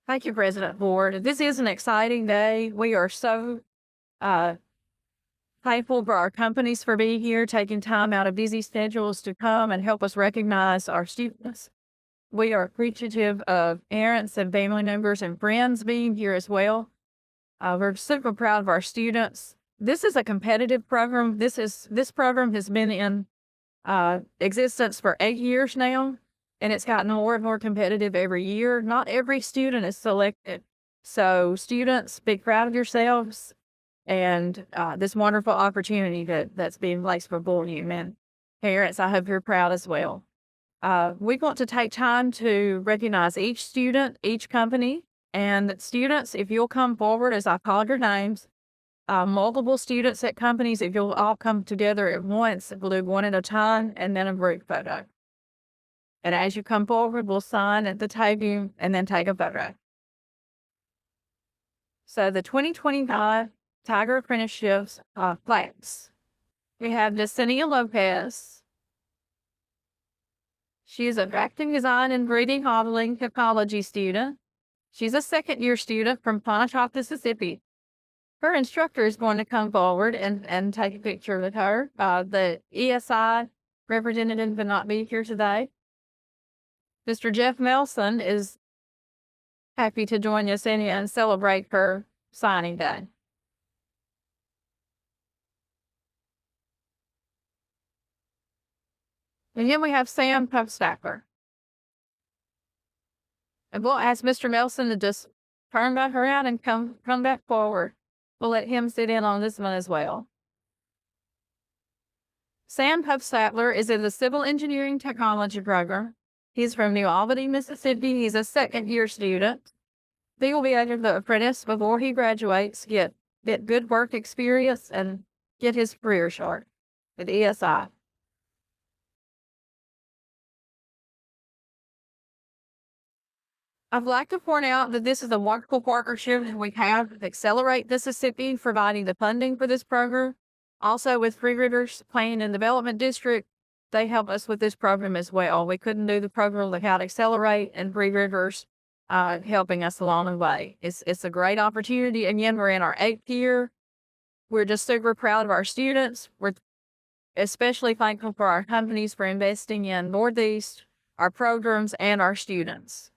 Thank you, President Ford. This is an exciting day. We are so thankful for our companies for being here, taking time out of busy schedules to come and help us recognize our students. We are appreciative of parents and family members and friends being here as well. We're super proud of our students. This is a competitive program. This program has been in existence for 8 years now, and it's gotten more and more competitive every year. Not every student is selected. So students, be proud of yourselves and this wonderful opportunity that's being placed before you. And parents, I hope you're proud as well. We want to take time to recognize each student, each company, and students, if you'll come forward as I called your names, multiple students at companies, if you'll all come together at once, we'll do one at a time and then a group photo. And as you come forward, we'll sign at the table and then take a photo. So the 2025 Tiger Apprenticeship class. We have Yesenia Lopez. She is a graphic design and 3D modeling technology student. She's a second-year student from Pontotoc, Mississippi. Her instructor is going to come forward and take a picture with her. The ESI representative will not be here today. Mr. Jeff Melson is happy to join Yesenia and celebrate her signing day. And then we have Sam Pubstacker. And we'll ask Mr. Melson to just turn back around and come back forward. We'll let him sit in on this one as well. Sam Pubstacker is in the Civil Engineering Technology program. He's from New Albany, Mississippi. He's a second-year student. He will be able to apprentice before he graduates, get good work experience, and get his career start with ESI. I'd like to point out that this is a wonderful partnership that we have with Accelerate Mississippi, providing the funding for this program. Also with Three Rivers Planning and Development District, they help us with this program as well. We couldn't do the program without Accelerate and Three Rivers helping us along the way. It's a great opportunity. Again, we're in our 8th year. We're just super proud of our students. We're especially thankful for our companies for investing in Northeast, our programs, and our students.